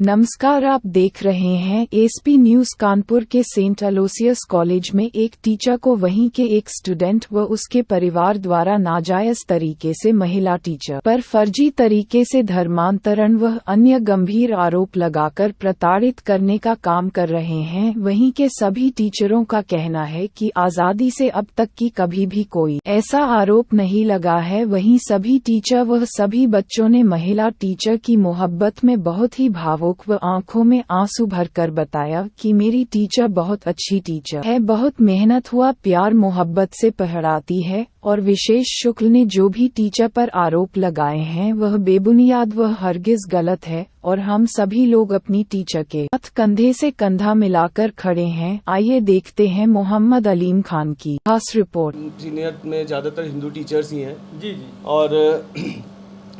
नमस्कार, आप देख रहे हैं एसपी न्यूज। कानपुर के सेंट अलोसियस कॉलेज में एक टीचर को वहीं के एक स्टूडेंट व उसके परिवार द्वारा नाजायज तरीके से महिला टीचर पर फर्जी तरीके से धर्मांतरण व अन्य गंभीर आरोप लगाकर प्रताड़ित करने का काम कर रहे हैं। वहीं के सभी टीचरों का कहना है कि आजादी से अब तक की कभी भी कोई ऐसा आरोप नहीं लगा है। वहीं सभी टीचर व सभी बच्चों ने महिला टीचर की मोहब्बत में बहुत ही भावुक व आंखों में आंसू भरकर बताया कि मेरी टीचर बहुत अच्छी टीचर है, बहुत मेहनत हुआ प्यार मोहब्बत से पढ़ाती है। और विशेष शुक्ल ने जो भी टीचर पर आरोप लगाए हैं वह बेबुनियाद व हरगिज गलत है और हम सभी लोग अपनी टीचर के साथ कंधे से कंधा मिलाकर खड़े हैं। आइए देखते हैं मोहम्मद अलीम खान की खास रिपोर्ट। सीनियर में ज़्यादातर हिंदू टीचर्स ही हैं जी। और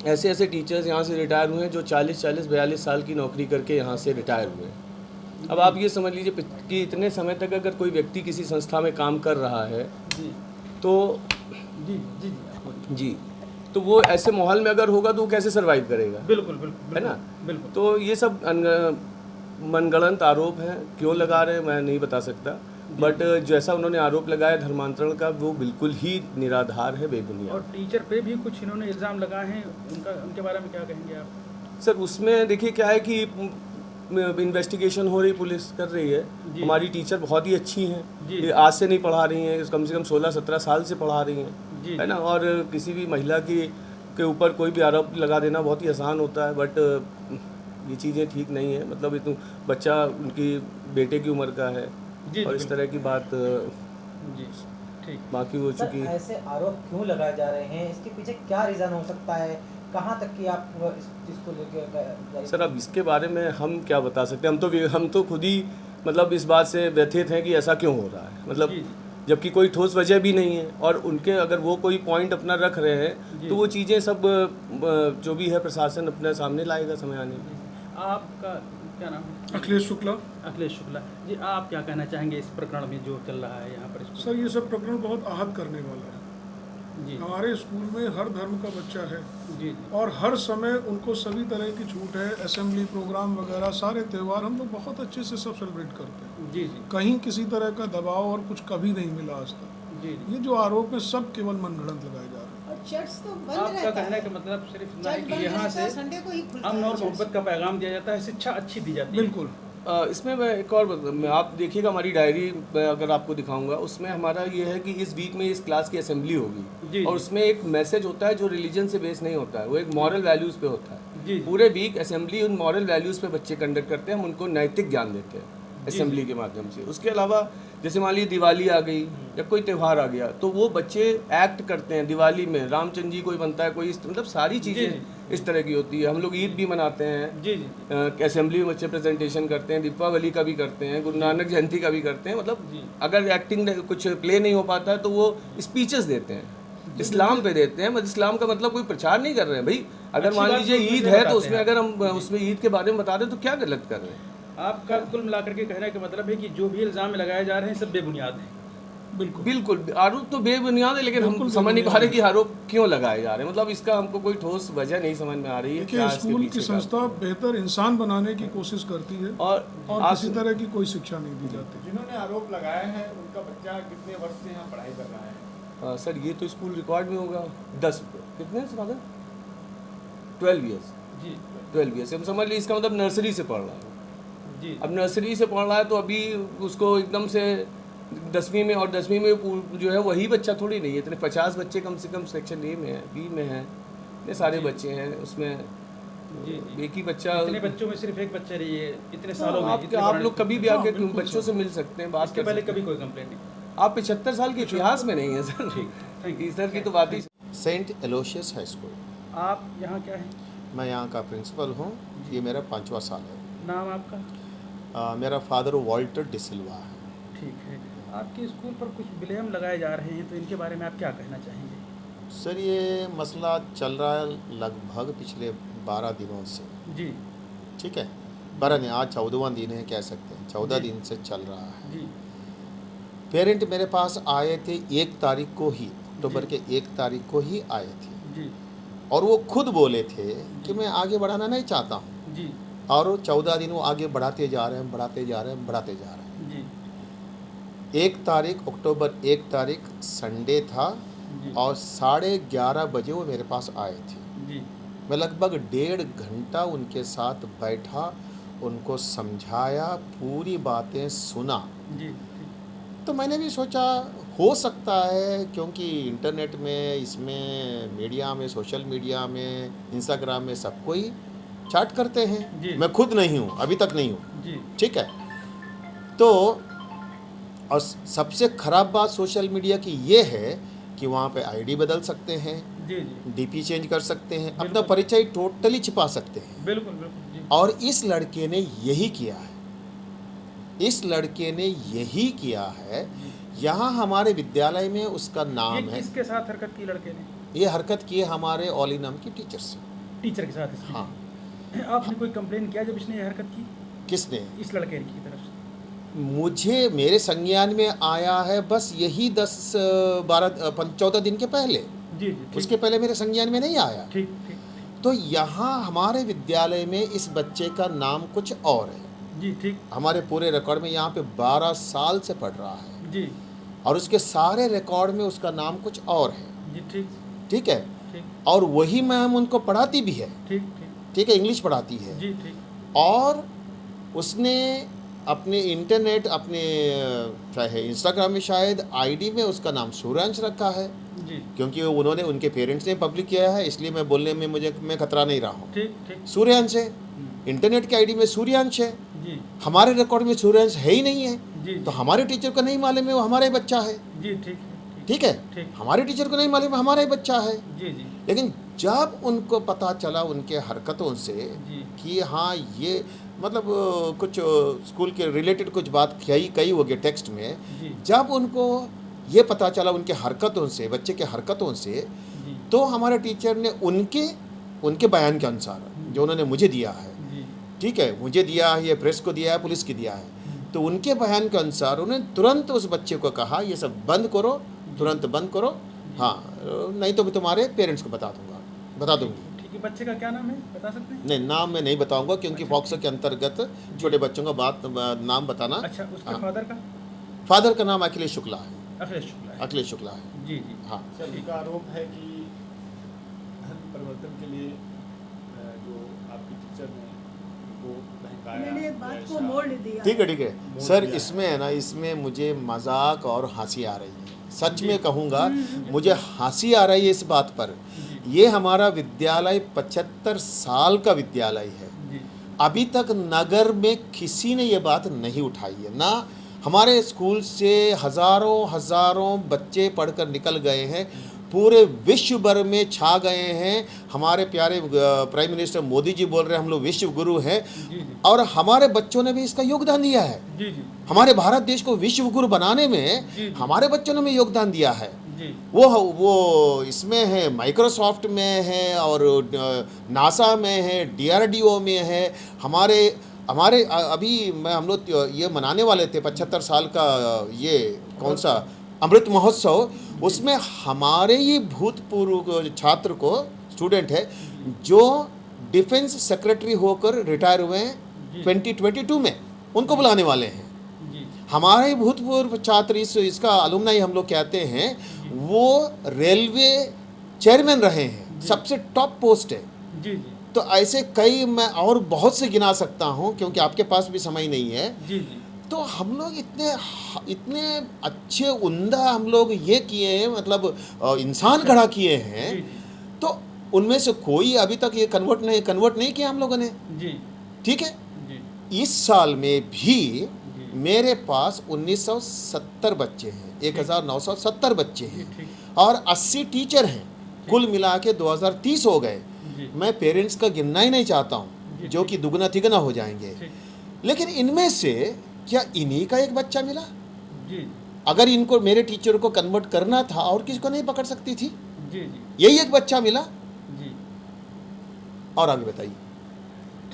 ऐसे ऐसे टीचर्स यहाँ से रिटायर हुए हैं जो 40-42 साल की नौकरी करके यहाँ से रिटायर हुए हैं। अब आप ये समझ लीजिए कि इतने समय तक अगर कोई व्यक्ति किसी संस्था में काम कर रहा है तो जी तो वो ऐसे माहौल में अगर होगा तो वो कैसे सरवाइव करेगा। बिल्कुल है ना। बिल्कुल। तो ये सब मनगढ़ंत आरोप हैं, क्यों लगा रहे हैं मैं नहीं बता सकता, बट जैसा उन्होंने आरोप लगाया धर्मांतरण का वो बिल्कुल ही निराधार है, बेबुनियाद। और टीचर पे भी कुछ इन्होंने इल्ज़ाम लगाए हैं, उनके बारे में क्या कहेंगे आप? सर उसमें देखिए क्या है कि इन्वेस्टिगेशन हो रही, पुलिस कर रही है। हमारी टीचर बहुत ही अच्छी हैं, आज से नहीं पढ़ा रही हैं, कम से कम 16-17 साल से पढ़ा रही हैं, है ना। और किसी भी महिला के ऊपर कोई भी आरोप लगा देना बहुत ही आसान होता है, बट ये चीज़ें ठीक नहीं है। मतलब इतना बच्चा उनकी बेटे की उम्र का है और इस तरह की बात ठीक बाकी हो चुकी है। ऐसे आरोप क्यों लगाए जा रहे हैं, इसके पीछे क्या रीज़न हो सकता है, कहाँ तक कि आप इस चीज़ को लेकर? सर अब इसके बारे में हम क्या बता सकते हैं, हम तो खुद ही मतलब इस बात से व्यथित हैं कि ऐसा क्यों हो रहा है, मतलब जबकि कोई ठोस वजह भी नहीं है। और उनके अगर वो कोई पॉइंट अपना रख रहे हैं तो वो चीज़ें सब जो भी है प्रशासन अपने सामने लाएगा समय आने में। आपका क्या नाम है? अखिलेश शुक्ला। अखिलेश शुक्ला जी, आप क्या कहना चाहेंगे इस प्रकरण में जो चल रहा है यहाँ पर? सर ये सब प्रकरण बहुत आहत करने वाला है जी। हमारे स्कूल में हर धर्म का बच्चा है जी और हर समय उनको सभी तरह की छूट है। असेंबली प्रोग्राम वगैरह सारे त्यौहार हम लोग बहुत अच्छे से सब सेलिब्रेट करते हैं। जी। कहीं किसी तरह का दबाव और कुछ कभी नहीं मिला आज तक। जी। ये जो आरोप है सब केवल मनगढ़ंत लगाए जा रहे हैं। तो आपका कहना है कि मतलब सिर्फ कि यहाँ से अमन और मोहब्बत का पैगाम दिया जाता है, शिक्षा अच्छी दी जाती है। बिल्कुल। इसमें मैं एक और आप देखिएगा हमारी डायरी अगर आपको दिखाऊंगा, उसमें हमारा ये है कि इस वीक में इस क्लास की असेंबली होगी और उसमें एक मैसेज होता है जो रिलीजन से बेस नहीं होता है, वो एक मॉरल वैल्यूज़ पे होता है। पूरे वीक असेंबली उन मॉरल वैल्यूज़ पे बच्चे कंडक्ट करते हैं, हम उनको नैतिक ज्ञान देते हैं असेंबली के माध्यम से। उसके अलावा जैसे मान लीजिए दिवाली आ गई या कोई त्यौहार आ गया तो वो बच्चे एक्ट करते हैं। दिवाली में रामचंद्र जी कोई बनता है, कोई मतलब सारी चीज़ें इस तरह की होती है। हम लोग ईद भी मनाते हैं, असेंबली में बच्चे प्रेजेंटेशन करते हैं, दीपावली का भी करते हैं, गुरु नानक जयंती का भी करते हैं। मतलब अगर एक्टिंग कुछ प्ले नहीं हो पाता है तो वो स्पीचेस देते हैं, इस्लाम पे देते हैं। मतलब इस्लाम का मतलब कोई प्रचार नहीं कर रहे हैं भाई। अगर मान लीजिए ईद है तो उसमें अगर हम उसमें ईद के बारे में बता रहे हैं तो क्या गलत कर रहे हैं? आपका कुल मिलाकर के कहने का मतलब है कि जो भी इल्ज़ाम लगाए जा रहे हैं सब बेबुनियाद हैं। बिल्कुल आरोप तो बेबुनियाद है, लेकिन हम समझ नहीं पा रहे कि आरोप क्यों लगाए जा रहे हैं। मतलब इसका हमको कोई ठोस वजह नहीं समझ में आ रही है कि स्कूल की संस्था बेहतर इंसान बनाने की कोशिश करती है और किसी तरह की कोई शिक्षा नहीं दी जाती। जिन्होंने आरोप लगाए हैं उनका बच्चा कितने वर्ष से यहाँ पढ़ाई कर रहा है? सर ये तो स्कूल रिकॉर्ड में होगा 10 कितने 12 ईयर्स। जी 12 ईयर्स हम समझ लीजिए, इसका मतलब नर्सरी से पढ़ रहा है जी। अब नर्सरी से पढ़ रहा है तो अभी उसको एकदम से 10वीं में, और 10वीं में जो है वही बच्चा थोड़ी नहीं है, इतने 50 बच्चे कम से कम सेक्शन ए में है, बी में है, इतने सारे बच्चे हैं उसमें। एक ही बच्चा, इतने बच्चों में सिर्फ एक बच्चा रही है इतने सालों में। आप लोग कभी भी आके बच्चों से मिल सकते हैं, बात इसके पहले कभी कोई कंप्लेंट नहीं? आप 75 साल के इतिहास में नहीं है सर। ठीक सर की तो बात ही। Saint Aloysius High School. आप यहाँ क्या है? मैं यहाँ का प्रिंसिपल हूँ, ये मेरा 5वां साल है। नाम आपका? मेरा फादर वॉल्टर डिसिल्वा है। ठीक है। आपके स्कूल पर कुछ ब्लेम लगाए जा रहे हैं तो इनके बारे में आप क्या कहना चाहेंगे? सर ये मसला चल रहा है लगभग पिछले 12 दिनों से। जी ठीक है, 12 दिन, आज 14वां दिन है कह सकते हैं, 14 दिन से चल रहा है। जी। पेरेंट मेरे पास आए थे 1 तारीख को ही, अक्टूबर के 1 तारीख को ही आए थे जी। और वो खुद बोले थे कि मैं आगे बढ़ाना नहीं चाहता हूँ, जी। और 14 दिन वो आगे बढ़ाते जा रहे हैं, बढ़ाते जा रहे हैं, बढ़ाते जा रहे हैं। जी 1 तारीख अक्टूबर 1 तारीख संडे था जी और 11:30 बजे वो मेरे पास आए थे। जी मैं लगभग 1.5 घंटा उनके साथ बैठा, उनको समझाया, पूरी बातें सुना। जी तो मैंने भी सोचा हो सकता है, क्योंकि इंटरनेट में, इसमें मीडिया में, सोशल मीडिया में, इंस्टाग्राम में सब कोई चैट करते जी। हैं। मैं खुद नहीं हूँ, अभी तक नहीं हूँ, जी ठीक है। तो और सबसे ख़राब बात सोशल मीडिया की ये है कि वहाँ पे आईडी बदल सकते हैं, जी जी डीपी चेंज कर सकते हैं, अपना बिल्कुल। परिचय टोटली छिपा सकते हैं। बिल्कुल बिल्कुल जी और इस लड़के ने यही किया है, इस लड़के ने यही किया है। यहाँ हमारे विद्यालय में उसका ये नाम है, किसके साथ हरकत की लड़के ने? ये हरकत की है हमारे ओली नाम की टीचर से। टीचर के साथ इसने? हाँ। आपने कोई कंप्लेन किया जब इसने ये हरकत की किसने? इस लड़के की तरफ से? मुझे मेरे संज्ञान में आया है बस यही 14 दिन के पहले। जी जी ठीक उसके पहले मेरे संज्ञान में नहीं आया। ठीक ठीक तो यहाँ हमारे विद्यालय में इस बच्चे का नाम कुछ और है। जी ठीक हमारे पूरे रिकॉर्ड में यहाँ पे 12 साल से पढ़ रहा है जी और उसके सारे रिकॉर्ड में उसका नाम कुछ और है, जी ठीक ठीक है। ठीक और वही मैम उनको पढ़ाती भी है, ठीक ठीक ठीक है, इंग्लिश पढ़ाती है। जी ठीक और उसने अपने इंटरनेट, अपने चाहे इंस्टाग्राम में शायद आईडी में उसका नाम सूर्यांश रखा है, जी क्योंकि उन्होंने, उनके पेरेंट्स ने पब्लिक किया है, इसलिए मैं बोलने में मैं खतरा नहीं रहा हूँ। ठीक ठीक सूर्यांश है, इंटरनेट के आईडी में सूर्यांश है, जी हमारे रिकॉर्ड में सूर्यांश है ही नहीं है। जी तो हमारे टीचर को नहीं मालूम है वो हमारा ही बच्चा है, जी ठीक है ठीक है। ठीक हमारे टीचर को नहीं मालूम है हमारा ही बच्चा है। जी जी लेकिन जब उनको पता चला उनके हरकतों से जी कि हाँ ये मतलब कुछ स्कूल के रिलेटेड कुछ बात कही होगी टेक्स्ट में, जी जब उनको ये पता चला उनके हरकतों से, बच्चे के हरकतों से, जी तो हमारे टीचर ने उनके बयान के अनुसार जो उन्होंने मुझे दिया है, जी ठीक है, मुझे दिया है, ये प्रेस को दिया है, पुलिस को दिया है, तो उनके बयान के अनुसार उन्होंने तुरंत उस बच्चे को कहा ये सब बंद करो, तुरंत बंद करो, हाँ नहीं तो मैं तुम्हारे पेरेंट्स को बता दूंगी। ठीक है। बच्चे का क्या नाम है, बता सकते हैं? नहीं, नाम मैं नहीं बताऊंगा क्योंकि पॉक्सो के अंतर्गत छोटे बच्चों का नाम बताना। अच्छा, उसके हाँ। फादर का नाम अखिलेश शुक्ला है। अखिलेश शुक्ला है। अखिलेश शुक्ला है, जी जी हाँ। सर, उनका आरोप है कि धर्म परिवर्तन के लिए जो आपके टीचर ने उनको बहकाया, मैंने बात को मोड़ दिया। ठीक है मोड़ सर, दिया। इसमें है ना, इसमें मुझे मजाक और हंसी आ रही है, सच में कहूँगा मुझे हंसी आ रही है इस बात पर। ये हमारा विद्यालय 75 साल का विद्यालय है, जी अभी तक नगर में किसी ने ये बात नहीं उठाई है ना। हमारे स्कूल से हज़ारों बच्चे पढ़कर निकल गए हैं, पूरे विश्व भर में छा गए हैं। हमारे प्यारे प्राइम मिनिस्टर मोदी जी बोल रहे हैं हम लोग विश्व गुरु हैं, जी जी और हमारे बच्चों ने भी इसका योगदान दिया है। जी जी हमारे भारत देश को विश्व गुरु बनाने में जी। हमारे बच्चों ने भी योगदान दिया है। जी वो इसमें है, माइक्रोसॉफ्ट में है, और नासा में है, DRDO में है। हमारे अभी हम लोग ये मनाने वाले थे 75 साल का, ये कौन सा अमृत महोत्सव, उसमें हमारे ही भूतपूर्व छात्र को, स्टूडेंट है जो डिफेंस सेक्रेटरी होकर रिटायर हुए हैं 2022 में, उनको बुलाने वाले हैं। जी हमारे ही भूतपूर्व छात्र, इसका अलुमनाई हम लोग कहते हैं, वो रेलवे चेयरमैन रहे हैं, सबसे टॉप पोस्ट है। जी जी तो ऐसे कई मैं और बहुत से गिना सकता हूँ, क्योंकि आपके पास भी समय नहीं है। जी जी तो हम लोग इतने अच्छे उम्दा हम लोग ये किए हैं, मतलब इंसान खड़ा किए हैं। जी तो उनमें से कोई अभी तक ये कन्वर्ट नहीं किया हम लोगों ने, जी ठीक है। जी इस साल में भी मेरे पास 1970 बच्चे हैं, 1970 बच्चे हैं, ठीक और 80 टीचर हैं, कुल मिला के 2030 हो गए। जी मैं पेरेंट्स का गिनना ही नहीं चाहता हूँ, जी, जो कि दुगना तिगना हो जाएंगे। ठीक लेकिन इनमें से क्या इन्हीं का एक बच्चा मिला? जी अगर इनको, मेरे टीचर को कन्वर्ट करना था, और किसी को नहीं पकड़ सकती थी? जी जी यही एक बच्चा मिला। जी और आगे बताइए।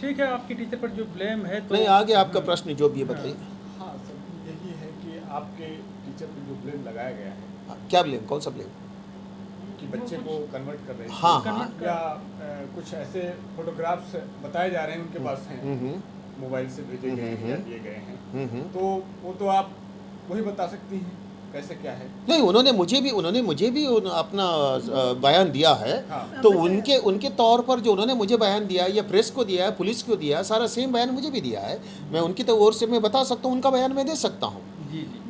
ठीक है, आपके टीचर पर जो ब्लेम है तो नहीं, आगे आपका प्रश्न जो भी है बताइए। हाँ सर, यही है कि आपके टीचर पर जो ब्लेम लगाया गया है, क्या ब्लेम, कौन सा ब्लेम? कि बच्चे को कन्वर्ट कर रहे थे। हाँ, हाँ। या कुछ ऐसे फोटोग्राफ्स बताए जा रहे हैं उनके पास हैं, मोबाइल से भेजे गए हैं या दिए गए हैं, तो वो तो आप वही बता सकती हैं कैसे क्या है। नहीं, उन्होंने मुझे भी अपना बयान दिया है। हाँ। तो उनके तौर पर जो उन्होंने मुझे बयान दिया है या प्रेस को दिया है, पुलिस को दिया है, सारा सेम बयान मुझे भी दिया है। मैं उनकी तो ओर से मैं बता सकता हूँ, उनका बयान मैं दे सकता हूँ।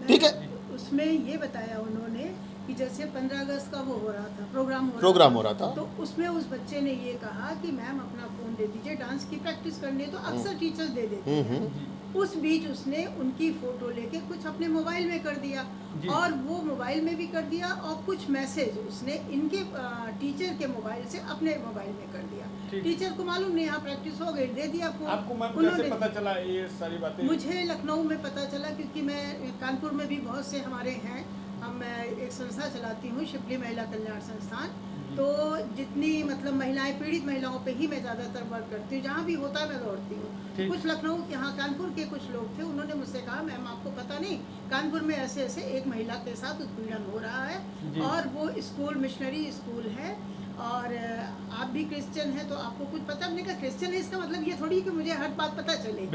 ठीक है। उसमें ये बताया उन्होंने कि जैसे 15 अगस्त का वो हो रहा था, प्रोग्राम हो रहा था, तो उसमें उस बच्चे ने ये कहा कि मैम अपना फ़ोन दे दीजिए, डांस की प्रैक्टिस करनी है, तो अक्सर टीचर्स दे देते हैं। उस बीच उसने उनकी फ़ोटो लेके कुछ अपने मोबाइल में कर दिया, और वो मोबाइल में भी कर दिया, और कुछ मैसेज उसने इनके टीचर के मोबाइल से अपने मोबाइल में कर दिया। टीचर को मालूम नहीं, यहाँ प्रैक्टिस हो गई, दे दिया फ़ोन। आपको मैम कैसे पता चला ये सारी बातें? मुझे लखनऊ में पता चला, क्योंकि मैं कानपुर में भी बहुत से हमारे हैं, हम एक संस्था चलाती हूँ, शिपली महिला कल्याण संस्थान। तो जितनी मतलब महिलाएं, पीड़ित महिलाओं पे ही मैं ज़्यादातर वर्क करती हूँ, जहाँ भी होता है मैं दौड़ती हूँ। कुछ लखनऊ यहाँ कानपुर के कुछ लोग थे, उन्होंने मुझसे कहा मैम आपको पता नहीं, कानपुर में ऐसे ऐसे एक महिला के साथ उत्पीड़न हो रहा है, और वो स्कूल मिशनरी स्कूल है, और आप भी क्रिश्चियन हैं तो आपको कुछ पता। हमने कहा क्रिश्चियन है इसका मतलब ये थोड़ी कि मुझे हर बात पता चले।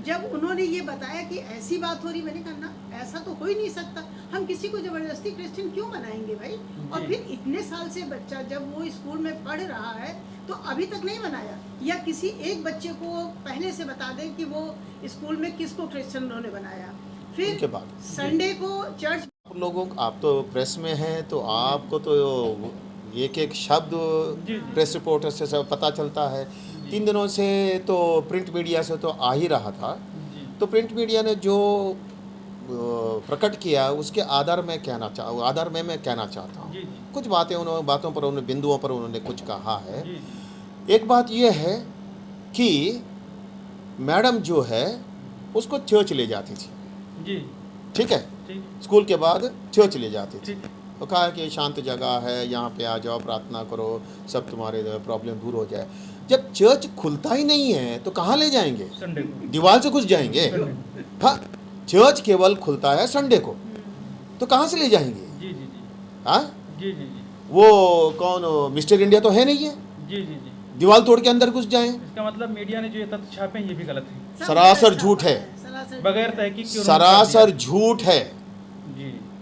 जब उन्होंने ये बताया कि ऐसी बात हो रही, मैंने कहा ना, ऐसा तो हो ही नहीं सकता, हम किसी को ज़बरदस्ती क्रिश्चियन क्यों बनाएंगे भाई। और फिर इतने साल से बच्चा जब वो स्कूल में पढ़ रहा है तो अभी तक नहीं बनाया, या किसी एक बच्चे को पहले से बता दें कि वो स्कूल में किसको क्रिश्चियन उन्होंने बनाया। फिर संडे को चर्च लोगों, आप तो प्रेस में हैं तो आपको तो एक एक शब्द प्रेस रिपोर्टर से सब पता चलता है। 3 दिनों से तो प्रिंट मीडिया से तो आ ही रहा था, तो प्रिंट मीडिया ने जो प्रकट किया उसके आधार में मैं कहना चाहता हूँ। कुछ बातों पर उन्होंने बिंदुओं पर उन्होंने कुछ कहा है। एक बात ये है कि मैडम जो है उसको चर्च ले जाती थी, ठीक है, स्कूल के बाद चर्च ले जाती थी, तो कहा कि शांत जगह है, यहाँ पे आ जाओ, प्रार्थना करो, सब तुम्हारे प्रॉब्लम दूर हो जाए। जब चर्च खुलता ही नहीं है तो कहाँ ले जाएंगे? दीवार से घुस जाएंगे। हाँ, चर्च केवल खुलता है संडे को, तो कहाँ से ले जाएंगे? हाँ, वो कौन मिस्टर इंडिया तो है नहीं है, दीवार तोड़ के अंदर घुस जाए। इसका मतलब मीडिया ने जो ये तथ्य छापे ये भी गलत है, सरासर झूठ है, बगैर तहकीक के सरासर झूठ है।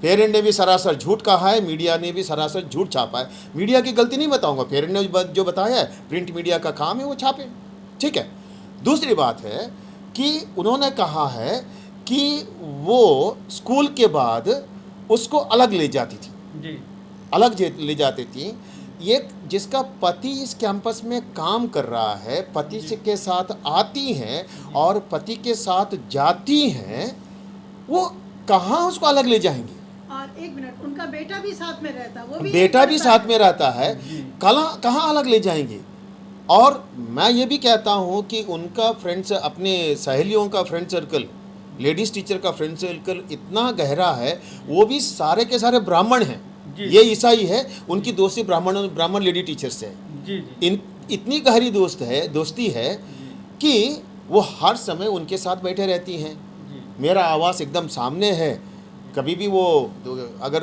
पेरेंट ने भी सरासर झूठ कहा है, मीडिया ने भी सरासर झूठ छापा है। मीडिया की गलती नहीं बताऊंगा, पेरेंट ने जो बताया है, प्रिंट मीडिया का काम है वो छापे, ठीक है। दूसरी बात है कि उन्होंने कहा है कि वो स्कूल के बाद उसको अलग ले जाती थी, अलग ले जाती थी। ये जिसका पति इस कैंपस में काम कर रहा है, पति के साथ आती हैं और पति के साथ जाती हैं, वो कहाँ उसको अलग ले जाएंगे? और एक मिनट, उनका बेटा भी साथ में रहता, वो भी बेटा भी साथ में रहता है, कहाँ अलग ले जाएंगे? और मैं ये भी कहता हूँ कि उनका फ्रेंड्स, अपने सहेलियों का फ्रेंड सर्कल, लेडीज़ टीचर का फ्रेंड सर्कल इतना गहरा है, वो भी सारे के सारे ब्राह्मण हैं, ये ईसाई है, उनकी दोस्ती ब्राह्मण लेडी टीचर से है। इतनी गहरी दोस्ती है कि वो हर समय उनके साथ बैठे रहती हैं। मेरा आवास एकदम सामने है, कभी भी वो अगर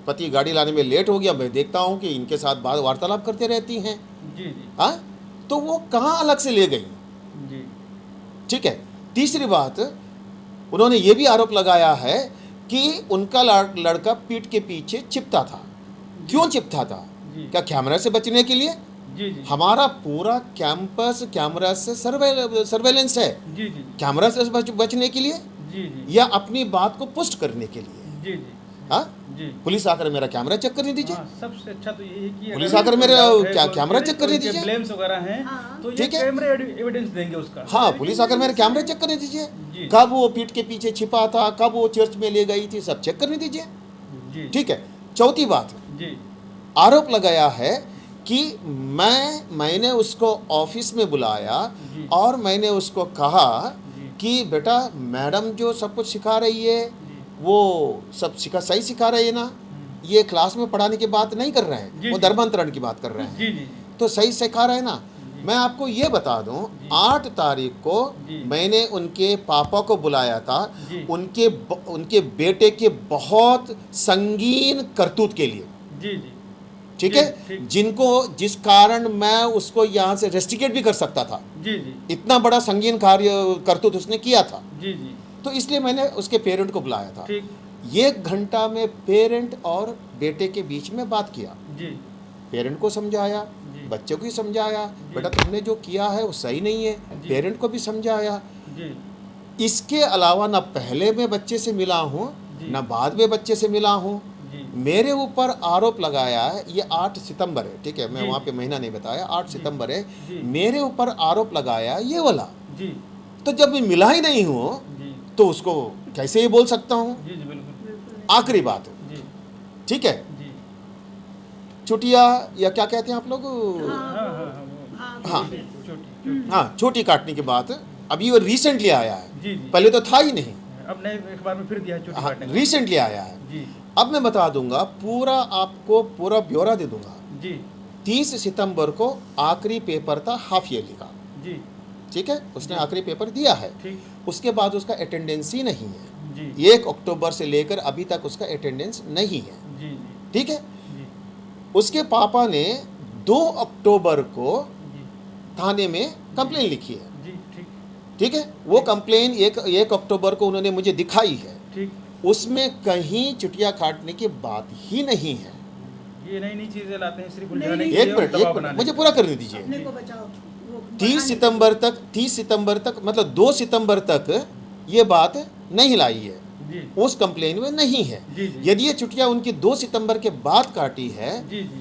पति गाड़ी लाने में लेट हो गया, मैं देखता हूँ कि इनके साथ वार्तालाप करते रहती हैं। हाँ, तो वो कहाँ अलग से ले गई? ठीक है। तीसरी बात, उन्होंने ये भी आरोप लगाया है कि उनका लड़का पीठ के पीछे छिपता था। क्यों छिपता था? क्या कैमरा से बचने के लिए? हमारा पूरा कैंपस कैमरा से सर्वेलेंस है, कैमरा से बचने के लिए या अपनी बात को पुष्ट करने के लिए? हाँ, पुलिस आकर मेरा कैमरा चेक करने दीजिए। सबसे अच्छा तो ये है कि पुलिस आकर मेरा कैमरा चेक करने दीजिए, ब्लेम्स वगैरह हैं तो ये कैमरा एविडेंस देंगे उसका। हाँ, पुलिस आकर मेरा कैमरा चेक करने दीजिए, कब वो पीठ के पीछे छिपा था, कब वो चर्च में ले गई थी, सब चेक करने दीजिए। ठीक है। चौथी बात, आरोप लगाया है कि मैंने उसको ऑफिस में बुलाया और मैंने उसको कहा कि बेटा, मैडम जो सब कुछ सिखा रही है वो सब सही सिखा रही है ना, ये क्लास में पढ़ाने की बात नहीं कर रहे हैं, वो धर्मांतरण की बात कर रहे हैं, तो सही सिखा रहे हैं ना। मैं आपको ये बता दूं, 8 तारीख को मैंने उनके पापा को बुलाया था, उनके बेटे के बहुत संगीन करतूत के लिए। ठीक है, जिनको जिस कारण मैं उसको यहाँ से रेस्ट्रिकेट भी कर सकता था। जी जी। इतना बड़ा संगीन कार्य करतूत उसने किया था। जी जी। तो इसलिए मैंने उसके पेरेंट को बुलाया था। ठीक। 1 घंटा में पेरेंट और बेटे के बीच में बात किया। जी। पेरेंट को समझाया, बच्चे को भी समझाया, बेटा तुमने जो किया है वो सही नहीं है। पेरेंट को भी समझाया। जी। इसके अलावा ना पहले मैं बच्चे से मिला हूँ ना बाद में बच्चे से मिला हूँ। मेरे ऊपर आरोप लगाया है, ये 8 सितंबर है, ठीक है, मैं वहाँ पे महीना नहीं बताया, 8 सितंबर है, मेरे ऊपर आरोप लगाया ये वाला। जी। तो जब मैं मिला ही नहीं हूँ तो उसको कैसे ये बोल सकता हूँ? जी जी बिल्कुल। आखिरी बात, ठीक है, चुटिया या क्या कहते हैं आप लोग? हाँ, छोटी काटने की बात अभी वो रिसेंटली आया है, पहले तो था ही नहीं, अब नए अखबार में फिर दिया चोटी काटने। रिसेंटली आया है। अब मैं बता दूंगा, पूरा आपको पूरा ब्यौरा दे दूंगा। जी। 30 सितंबर को आखिरी पेपर था हाफ ईयरली का। जी। ठीक है, उसने आखिरी पेपर दिया है। ठीक। उसके बाद उसका अटेंडेंस ही नहीं है। जी। 1 अक्टूबर से लेकर अभी तक उसका अटेंडेंस नहीं है। जी। ठीक है। उसके पापा ने 2 अक्टूबर को थाने में कंप्लेन लिखी है। ठीक है, वो कंप्लेन 1 अक्टूबर को उन्होंने मुझे दिखाई है। ठीक। उसमें कहीं चुटिया काटने की बात ही नहीं है। ये नई नई चीजें लाते हैं सिर्फ उलझाने के लिए। एक मिनट मुझे पूरा करने दीजिए। 30 सितंबर तक मतलब 2 सितंबर तक ये बात नहीं लाई है, उस कंप्लेन में नहीं है। यदि ये चुटिया उनकी 2 सितंबर के बाद काटी है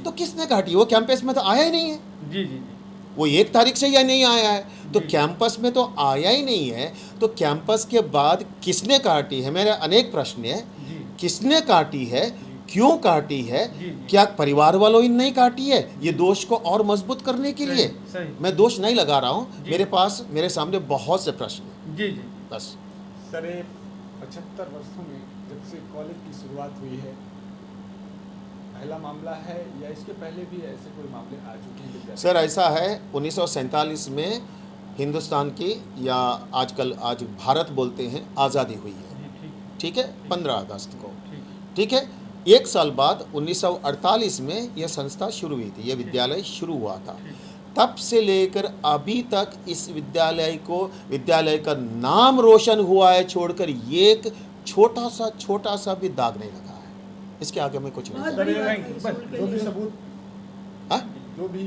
तो किसने काटी? वो कैंपस में तो आया ही नहीं है। जी जी। वो 1 तारीख से या नहीं आया है, तो कैंपस में तो आया ही नहीं है, तो कैंपस के बाद किसने काटी है? मेरे अनेक प्रश्न है, किसने काटी है, क्यों काटी है, क्या परिवार वालों ही नहीं काटी है? ये दोष को और मजबूत करने के लिए मैं दोष नहीं लगा रहा हूँ, मेरे सामने बहुत से प्रश्न हैं। जी जी। बस सर, 75 वर्षों में जब से कॉलेज की शुरुआत हुई है, पहला मामला है या इसके पहले भी ऐसे कोई मामले आ चुके हैं? सर ऐसा है, 1947 में हिंदुस्तान की या आज भारत बोलते हैं आज़ादी हुई है। ठीक है, 15 अगस्त को। ठीक है, 1 साल बाद 1948 में यह संस्था शुरू हुई थी, यह विद्यालय शुरू हुआ था। तब से लेकर अभी तक इस विद्यालय का नाम रोशन हुआ है, छोड़कर एक छोटा सा भी दाग नहीं लगा है। इसके आगे मैं कुछ नहीं। जो भी सबूत, जो भी